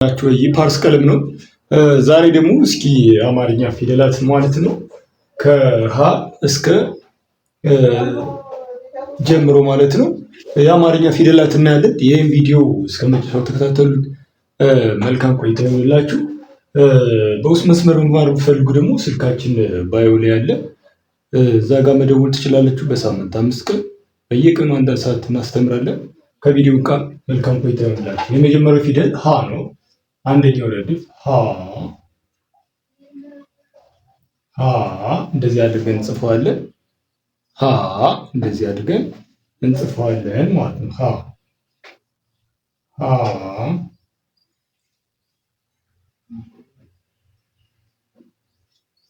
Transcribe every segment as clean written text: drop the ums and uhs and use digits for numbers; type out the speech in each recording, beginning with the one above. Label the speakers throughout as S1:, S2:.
S1: የፓርስ ቀለም ነው። ዛሬ ደግሞ እስኪ አማርኛ ፊደላት ማለት ነው ከሀ እስከ ጀምሮ ማለት ነው የአማርኛ ፊደላት እናያለን። ይህን ቪዲዮ እስከ መጨረሻው ተከታተሉት። መልካም ቆይታ ይሁንላችሁ። በውስጥ መስመር መማር ብትፈልጉ ደግሞ ስልካችን ባዮ ላይ ያለ እዛ ጋር መደወል ትችላላችሁ። በሳምንት 5 ቀን በየቀኑ 1 ሰዓት እናስተምራለን። ከቪዲዮ ጋር መልካም ቆይታ ይሁንላችሁ። የመጀመሪያው ፊደል ሀ ነው። አንደኛው ረድፍ ሀ እንደዚህ አድርገን እንጽፈዋለን። ሀ እንደዚህ አድርገን እንጽፈዋለን ማለት ነው።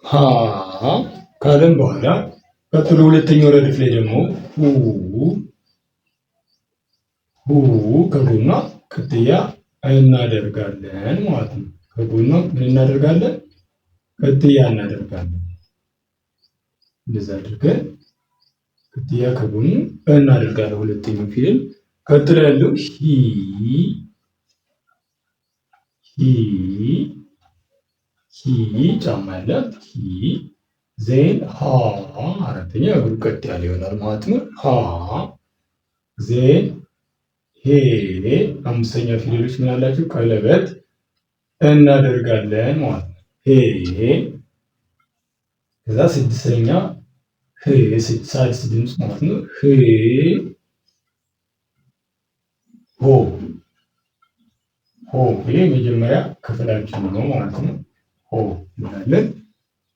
S1: ሀ ካለን በኋላ ቀጥሎ ሁለተኛው ረድፍ ላይ ደግሞ ሁ ከጎኗ ቅጥያ እናደርጋለን ማለት ነው። ከጎኗ ምን እናደርጋለን? ቅጥያ እናደርጋለን። እንደዛ አድርገን ቅጥያ ከጎኑ እናደርጋለን። ሁለተኛው ፊደል ቀጥሎ ያለው ሂ ጫማ ያላት ዜን ሀ አራተኛ እግሩ ቀጥ ያለ ይሆናል ማለት ነው። ዜን ሄ አምስተኛ ፊደሎች ምን አላቸው? ቀለበት እናደርጋለን ማለት ነው። ከዛ ስድስተኛ ሳድስ ድምፅ ማለት ነው። ሆ ይሄ መጀመሪያ ክፍላችን ነው ማለት ነው። ሆ እንላለን።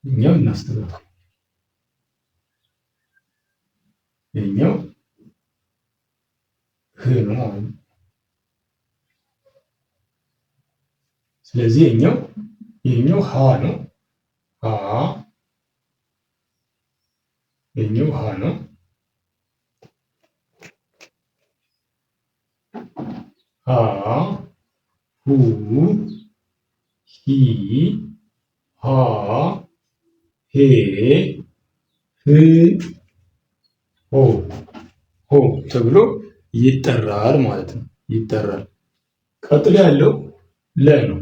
S1: እኛው እናስተካክል። ይሄኛው ህ ነው ማለት ነው። ስለዚህ ይሄኛው ሀ ነው። ይሄኛው ሀ ነው። ሁ ሂ ሃ ሄ ህ ሆ ተብሎ ይጠራል ማለት ነው። ይጠራል። ቀጥሎ ያለው ለ ነው።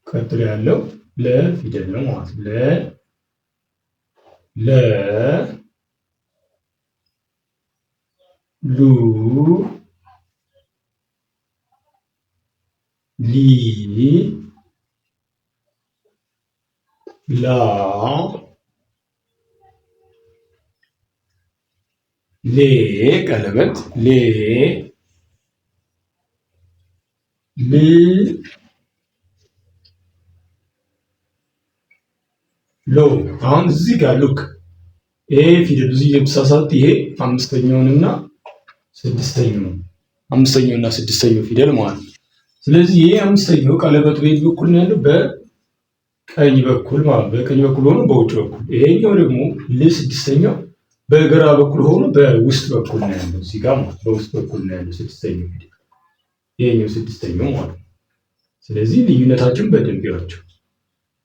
S1: ቀጥሎ ያለው ለ ፊደል ነው ማለት ነው። ለ ሉ ሊ ላ ሌ ቀለበት ሌ ል ሎ አሁን እዚህ ጋር ሉክ ይሄ ፊደል እዚህ የተሳሳት ይሄ አምስተኛውና ስድስተኛው ፊደል ማለት ነው። ስለዚህ ይሄ አምስተኛው ቀለበቱ በየት በኩል ነው ያለው? በቀኝ በኩል ማለት በቀኝ በኩል ሆኖ በውጭ በኩል። ይሄኛው ደግሞ ለስድስተኛው በግራ በኩል ሆኖ በውስጥ በኩል ነው ያለው። እዚህ ጋር ማለት በውስጥ በኩል ነው ያለው ስድስተኛው ፊደል። ይሄኛው ስድስተኛው ማለት ነው። ስለዚህ ልዩነታችን በደንብ ያቸው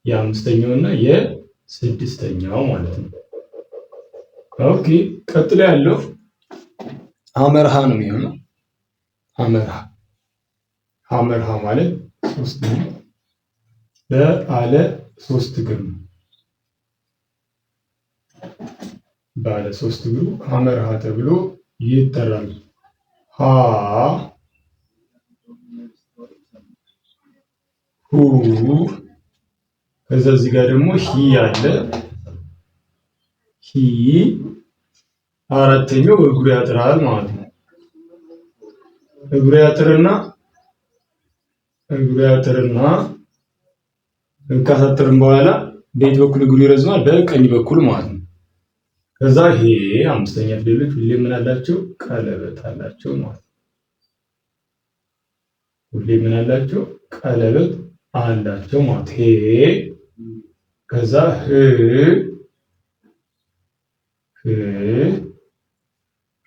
S1: የአምስተኛውና የስድስተኛው ማለት ነው። ኦኬ ቀጥሎ ያለው ሐመርሃ ነው የሚሆነው። ሐመርሃ ማለት ሶስት ባለ ሶስት እግር ነው። ባለ ሶስት እግሩ ሐመርሃ ተብሎ ይጠራል። ሁ ከዛ እዚህ ጋር ደግሞ ሂ አለ። ሂ አራተኛው እግሩ ያጥራል ማለት ነው። እግሩ ያጥርና ካሳጠርን በኋላ በየት በኩል እግሩ ይረዝማል? በቀኝ በኩል ማለት ነው። ከዛ ይሄ አምስተኛ ፊደሎች ሁሌ ምን አላቸው? ቀለበት አላቸው ማለት ነው። ሁሌ ምን አላቸው? ቀለበት አላቸው ማለት ሄ ከዛ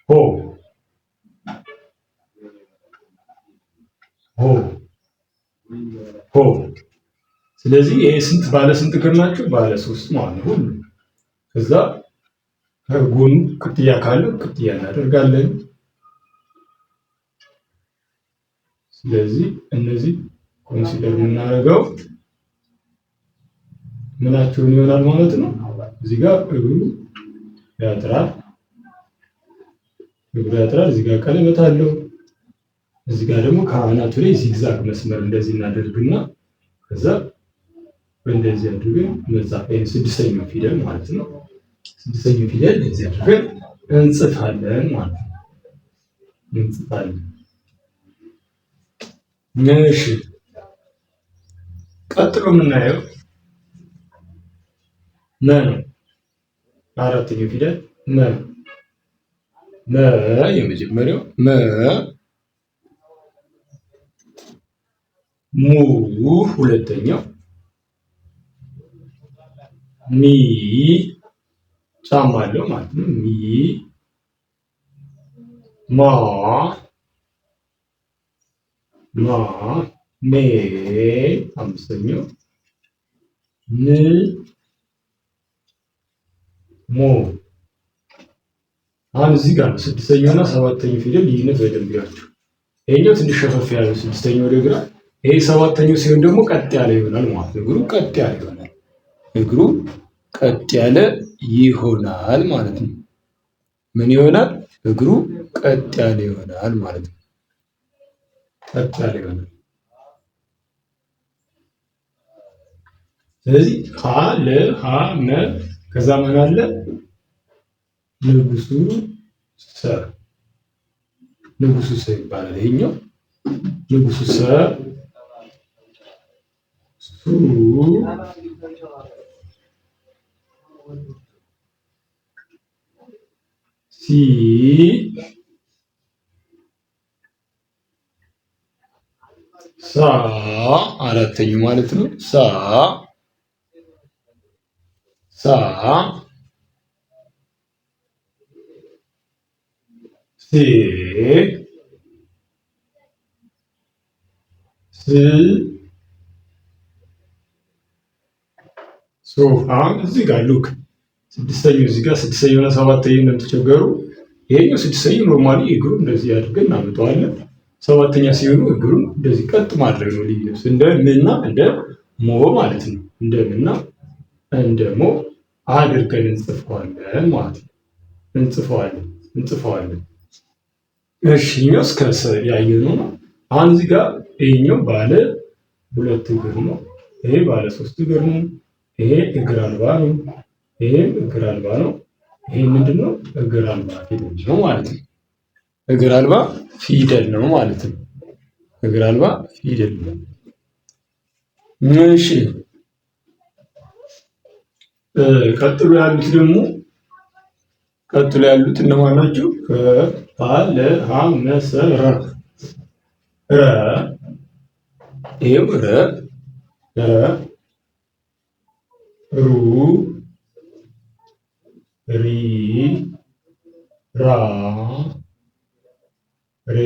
S1: ሆ ስለዚህ ይሄ ባለ ስንት እግር ናቸው? ባለ ሶስት ማለት ነው ሁሉ። ከዛ ከጎኑ ቅጥያ ካለው ቅጥያ እናደርጋለን። ስለዚህ እነዚህ ኮንሲደር የምናደርገው ምናቸውን ይሆናል ማለት ነው። እዚህ ጋር እግሩ ያጥራል፣ እዚህ ጋር ቀለበት አለው። እዚህ ጋር ደግሞ ከአናቱ ላይ ዚግዛግ መስመር እንደዚህ እናደርግና ከዛ እንደዚህ አድርገን መጻፍ ስድስተኛው ፊደል ማለት ነው። ስድስተኛው ፊደል እንደዚህ አድርገን እንጽፋለን ማለት ነው። እንጽፋለን። እሺ ቀጥሎ የምናየው መ ነው። አራተኛው ፊደል መ የመጀመሪያው መ ሙ ሁለተኛው ሚ ጫማ አለው ማለት ነው። ሚ ማ ሜ አምስተኛው ን ሞ አሁን እዚህ ጋር ስድስተኛው እና ሰባተኛው ፊደል ልዩነት በደንብ ያቸው። ይሄኛው ትንሽ ሸፈፍ ያለ ስድስተኛው ወደ ግራ፣ ይሄ ሰባተኛው ሲሆን ደግሞ ቀጥ ያለ ይሆናል ማለት ነው። እግሩ ቀጥ ያለ ይሆናል። እግሩ ቀጥ ያለ ይሆናል ማለት ነው። ምን ይሆናል? እግሩ ቀጥ ያለ ይሆናል ማለት ነው። ቀጥ ያለ ይሆናል። ስለዚህ ሀ ለ ሀ መ ከዛ ምን አለ? ንጉሱ ሰ ይባላል። ይሄኛው ንጉሱ ሰ ሱ ሲ ሳ አራተኛው ማለት ነው። ሳ ሴ ስ ሶ አሁን እዚህ ጋር ሉክ ስድስተኛው እዚህ ጋር ስድስተኛው እና ሰባተኛው እንደምትቸገሩ ይሄኛው ስድስተኛው ኖርማሊ እግሩ እንደዚህ አድርገን እናመጣዋለን። ሰባተኛ ሲሆኑ እግሩን እንደዚህ ቀጥ ማድረግ ነው ልዩነቱ። እንደ ምና እንደ ሞ ማለት ነው። እንደ ምና እንደ ሞ አድርገን እንጽፈዋለን ማለት ነው። እንጽፈዋለን። እሺ እኛው እስከ ያየነው ነው። አሁን እዚህ ጋር ይሄኛው ባለ ሁለት እግር ነው። ይሄ ባለ ሶስት እግር ነው። ይሄ እግር አልባ ነው። ይሄም እግር አልባ ነው። ይሄ ምንድነው? እግር አልባ ፊደል ነው ማለት ነው። እግር አልባ ፊደል ነው ማለት ነው። እግር አልባ ፊደል ነው። እሺ ቀጥሎ ያሉት እነማን ናቸው? ሀ ለ ሀ መ ሰ ረ ይሄው ረ ሩ ሪ ራ ሬ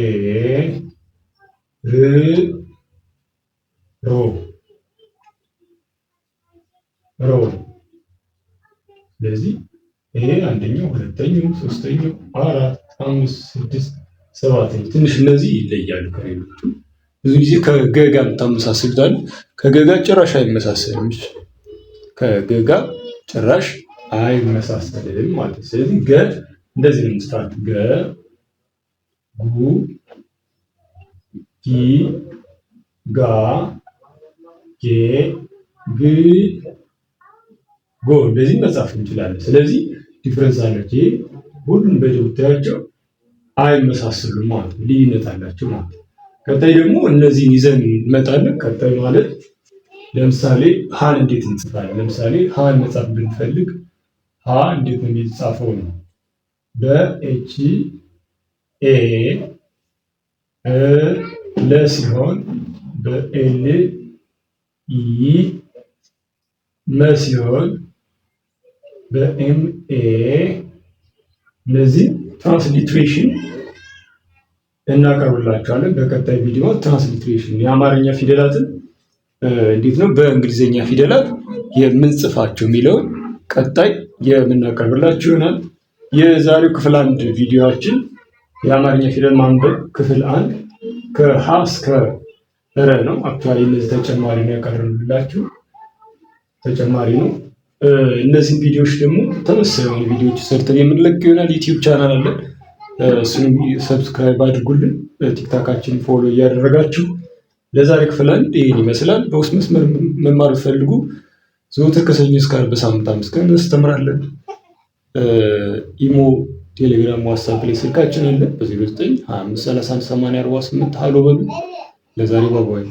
S1: ር ሮ ስለዚህ ይሄ አንደኛው፣ ሁለተኛው፣ ሶስተኛው፣ አራት፣ አምስት፣ ስድስት፣ ሰባተኛው ትንሽ እነዚህ ይለያሉ ከሌሎቹ። ብዙ ጊዜ ከገጋ የምታመሳስሉታል። ከገጋ ጭራሽ አይመሳሰልም። ከገጋ ጭራሽ አይመሳሰልም ማለት ነው። ስለዚህ ገ እንደዚህ ነው የምትስታርት። ገ ጉ ጊ ጋ ጌ ግ ጎ እንደዚህ መጻፍ እንችላለን። ስለዚህ ዲፍረንስ አላቸው። ይሄ ሁሉም በደብታቸው አይመሳሰሉም ማለት ነው። ልዩነት አላቸው ማለት ነው። ቀጣይ ደግሞ እነዚህን ይዘን እንመጣለን። ቀጣይ ማለት ለምሳሌ ሀን እንዴት እንጽፋለን? ለምሳሌ ሀን መጻፍ ብንፈልግ ሀ እንዴት ነው የሚጻፈው ነው? በኤች ኤ ለ ሲሆን በኤል ኢ መ ሲሆን በኤምኤ እነዚህ ትራንስሊትሬሽን እናቀርብላችኋለን። በቀጣይ ቪዲዮ ትራንስሊትሬሽን የአማርኛ ፊደላትን እንዴት ነው በእንግሊዝኛ ፊደላት የምንጽፋቸው የሚለውን ቀጣይ የምናቀርብላችሁ ይሆናል። የዛሬው ክፍል 1 ቪዲዮአችን የአማርኛ ፊደል ማንበብ ክፍል 1 ከሀ እስከ ረ ነው። አክቹዋሊ እነዚህ ተጨማሪ ነው ያቀረብላችሁ፣ ተጨማሪ ነው። እነዚህን ቪዲዮዎች ደግሞ ተመሳሳይ የሆኑ ቪዲዮዎች ሰርተን የምንለቅ ይሆናል። ዩቲዩብ ቻናል አለን፣ እሱንም ሰብስክራይብ አድርጉልን። ቲክታካችን ፎሎ እያደረጋችሁ ለዛሬ ክፍል አንድ ይህን ይመስላል። በውስጥ መስመር መማር ፈልጉ ዘወትር ከሰኞ እስከ ዓርብ በሳምንት 5 ቀን እናስተምራለን። ኢሞ፣ ቴሌግራም፣ ዋትስአፕ ላይ ስልካችን አለ በ0925318048 ሀሎ በሉ። ለዛሬ ባባይ